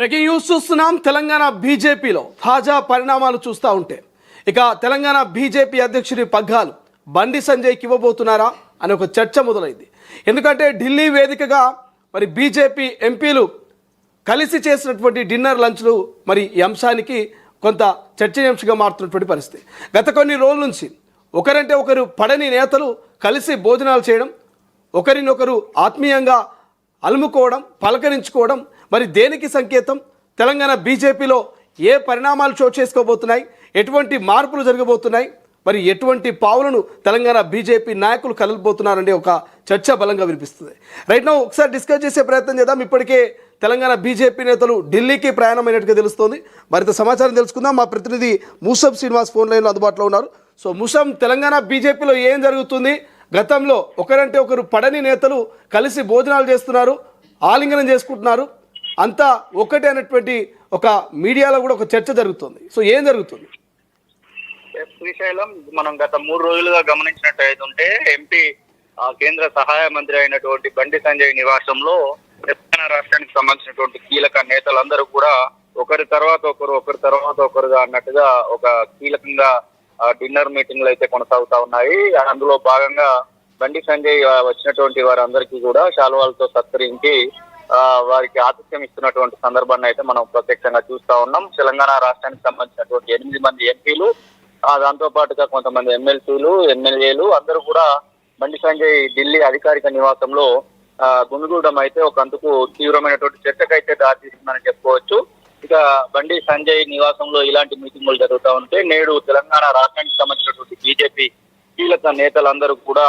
Breaking news చూస్తున్నాం. తెలంగాణ బీజేపీలో తాజా పరిణామాలు చూస్తూ ఉంటే ఇక తెలంగాణ బీజేపీ అధ్యక్షుడి పగ్గాలు బండి సంజయ్కి ఇవ్వబోతున్నారా అని ఒక చర్చ మొదలైంది. ఎందుకంటే ఢిల్లీ వేదికగా మరి బీజేపీ ఎంపీలు కలిసి చేసినటువంటి డిన్నర్ లంచ్లు మరి ఈ అంశానికి కొంత చర్చనీయాంశంగా మారుతున్నటువంటి పరిస్థితి. గత కొన్ని రోజుల నుంచి ఒకరంటే ఒకరు పడని నేతలు కలిసి భోజనాలు చేయడం, ఒకరినొకరు ఆత్మీయంగా అలుముకోవడం, పలకరించుకోవడం మరి దేనికి సంకేతం? తెలంగాణ బీజేపీలో ఏ పరిణామాలు చోటు చేసుకోబోతున్నాయి, ఎటువంటి మార్పులు జరగబోతున్నాయి, మరి ఎటువంటి పావులను తెలంగాణ బీజేపీ నాయకులు కదలబోతున్నారనే ఒక చర్చ బలంగా వినిపిస్తుంది. రైట్ నౌ ఒకసారి డిస్కస్ చేసే ప్రయత్నం చేద్దాం. ఇప్పటికే తెలంగాణ బీజేపీ నేతలు ఢిల్లీకి ప్రయాణమైనట్టుగా తెలుస్తోంది. మరింత సమాచారం తెలుసుకుందాం. మా ప్రతినిధి మూసం శ్రీనివాస్ ఫోన్ లైన్లో అందుబాటులో ఉన్నారు. సో మూసం, తెలంగాణ బీజేపీలో ఏం జరుగుతుంది? గతంలో ఒకరంటే ఒకరు పడని నేతలు కలిసి భోజనాలు చేస్తున్నారు, ఆలింగనం చేసుకుంటున్నారు, అంతా ఒకటే అనేటువంటి ఒక మీడియాలో కూడా ఒక చర్చ జరుగుతుంది. సో ఏం జరుగుతుంది? శ్రీశైలం, మనం గత 3 రోజులుగా గమనించినట్టు ఉంటే ఎంపీ కేంద్ర సహాయ మంత్రి అయినటువంటి బండి సంజయ్ నివాసంలో తెలంగాణ రాష్ట్రానికి సంబంధించినటువంటి కీలక నేతలందరూ కూడా ఒకరి తర్వాత ఒకరుగా అన్నట్టుగా ఒక కీలకంగా డిన్నర్ మీటింగ్లు అయితే కొనసాగుతా ఉన్నాయి. అందులో భాగంగా బండి సంజయ్ వచ్చినటువంటి వారందరికీ కూడా శాలువాలతో సత్కరించి వారికి ఆతిథ్యం ఇస్తున్నటువంటి సందర్భాన్ని అయితే మనం ప్రత్యక్షంగా చూస్తా ఉన్నాం. తెలంగాణ రాష్ట్రానికి సంబంధించినటువంటి 8 మంది ఎంపీలు, దాంతో పాటుగా కొంతమంది ఎమ్మెల్సీలు, ఎమ్మెల్యేలు అందరూ కూడా బండి సంజయ్ ఢిల్లీ అధికారిక నివాసంలో గుమిగూడడం అయితే ఒక అందుకు తీవ్రమైనటువంటి చర్చకైతే దారితీస్తుందని చెప్పుకోవచ్చు. ఇక బండి సంజయ్ నివాసంలో ఇలాంటి మీటింగులు జరుగుతూ ఉంటే నేడు తెలంగాణ రాష్ట్రానికి సంబంధించినటువంటి బీజేపీ కీలక నేతలందరూ కూడా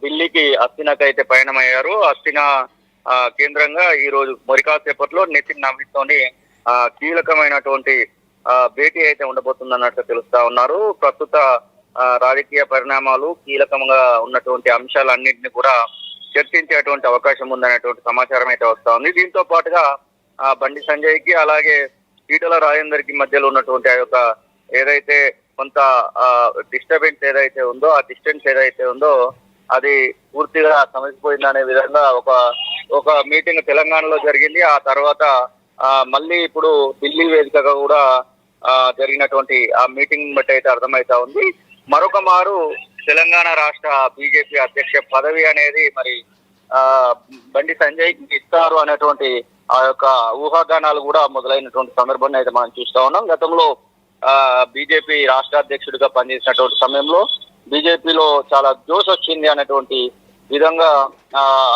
ఢిల్లీకి అస్థినాకైతే పయనమయ్యారు. అస్థినా కేంద్రంగా ఈ రోజు మరికాసేపట్లో నితిన్ నవీన్తోని కీలకమైనటువంటి భేటీ అయితే ఉండబోతుందన్నట్టు తెలుస్తా ఉన్నారు. ప్రస్తుత రాజకీయ పరిణామాలు, కీలకంగా ఉన్నటువంటి అంశాలన్నింటినీ కూడా చర్చించేటువంటి అవకాశం ఉందనేటువంటి సమాచారం అయితే వస్తా ఉంది. దీంతో పాటుగా బండి సంజయ్ కి అలాగే ఈటల రాజేందర్ కి మధ్యలో ఉన్నటువంటి ఆ యొక్క ఏదైతే కొంత డిస్టర్బెన్స్ ఏదైతే ఉందో, ఆ డిస్టెన్స్ ఏదైతే ఉందో అది పూర్తిగా సమసిపోయిందనే విధంగా ఒక మీటింగ్ తెలంగాణలో జరిగింది. ఆ తర్వాత మళ్ళీ ఇప్పుడు ఢిల్లీ వేదికగా కూడా జరిగినటువంటి ఆ మీటింగ్ బట్టి అయితే అర్థమైతా ఉంది. మరొక మారు తెలంగాణ రాష్ట్ర బీజేపీ అధ్యక్ష పదవి అనేది మరి బండి సంజయ్ ఇస్తారు అనేటువంటి ఆ యొక్క ఊహాగానాలు కూడా మొదలైనటువంటి సందర్భాన్ని అయితే మనం చూస్తా ఉన్నాం. గతంలో బీజేపీ రాష్ట్ర అధ్యక్షుడిగా పనిచేసినటువంటి సమయంలో బీజేపీలో చాలా జోష్ వచ్చింది అనేటువంటి విధంగా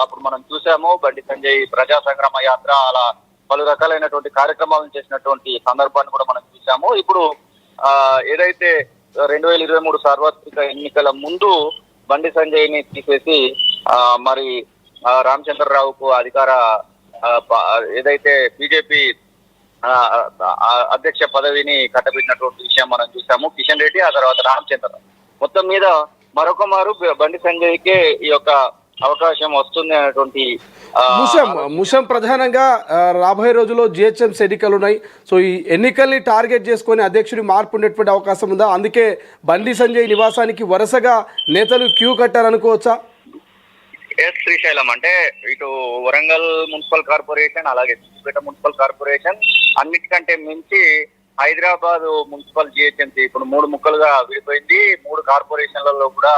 అప్పుడు మనం చూసాము. బండి సంజయ్ ప్రజా సంగ్రామ యాత్ర అలా పలు రకాలైనటువంటి కార్యక్రమాలను చేసినటువంటి సందర్భాన్ని కూడా మనం చూసాము. ఇప్పుడు ఏదైతే 2023 సార్వత్రిక ఎన్నికల ముందు బండి సంజయ్ ని తీసేసి మరి రామచంద్రరావుకు అధికార ఏదైతే బీజేపీ అధ్యక్ష పదవిని కట్టబెట్టినటువంటి విషయం మనం చూసాము. కిషన్ రెడ్డి, ఆ తర్వాత రామచంద్రరావు. మొత్తం మీద మరొక మారు బండి సంజయ్ కే ఈ యొక్క అవకాశం వస్తుంది అనేటువంటి ముషం ప్రధానంగా రాబోయే రోజుల్లో జిహెచ్ఎంసీ ఎన్నికలు ఉన్నాయి. సో ఈ ఎన్నికల్ని టార్గెట్ చేసుకొని అధ్యక్షుడి మార్పు ఉండేటువంటి అవకాశం ఉందా? అందుకే బండి సంజయ్ నివాసానికి వరుసగా నేతలు క్యూ కట్టారనుకోవచ్చా? శ్రీశైలం, అంటే ఇటు వరంగల్ మున్సిపల్ కార్పొరేషన్, అలాగే సిద్దిపేట మున్సిపల్ కార్పొరేషన్, అన్నిటికంటే మించి హైదరాబాద్ మున్సిపల్ జిహెచ్ఎంసీ ఇప్పుడు 3 ముక్కలుగా విడిపోయింది. 3 కార్పొరేషన్లలో కూడా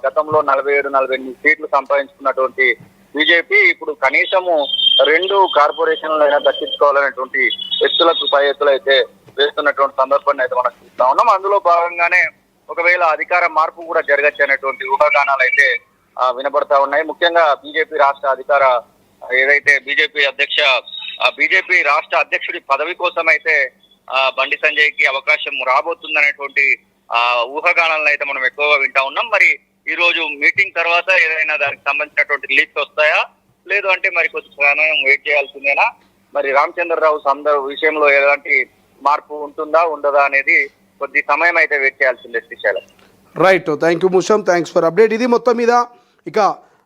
గతంలో 47-48 సీట్లు సంపాదించుకున్నటువంటి బీజేపీ ఇప్పుడు కనీసము 2 కార్పొరేషన్లైనా దక్కించుకోవాలనేటువంటి పై ఎత్తులు అయితే వేస్తున్నటువంటి సందర్భాన్ని అయితే మనం చూస్తా ఉన్నాం. అందులో భాగంగానే ఒకవేళ అధికార మార్పు కూడా జరగచ్చు అనేటువంటి ఊహాగానాలు అయితే వినబడతా ఉన్నాయి. ముఖ్యంగా బీజేపీ రాష్ట్ర అధ్యక్షుడి పదవి కోసం అయితే బండి సంజయ్ కి అవకాశం రాబోతుందనేటువంటి ఊహాగానాలను అయితే మనం ఎక్కువగా వింటా ఉన్నాం. మరి ఈ రోజు మీటింగ్ తర్వాత ఏదైనా దానికి సంబంధించినటువంటి లీక్స్ వస్తాయా, లేదు అంటే మరి కొద్ది సమయం వెయిట్ చేయాల్సిందేనా? మరి రామచంద్రరావు విషయంలో ఎలాంటి మార్పు ఉంటుందా ఉండదా అనేది కొద్ది సమయం అయితే వెయిట్ చేయాల్సిందే Srisailam. Right, thank you Musham, thanks for update. ఇది మొత్తం మీద ఇక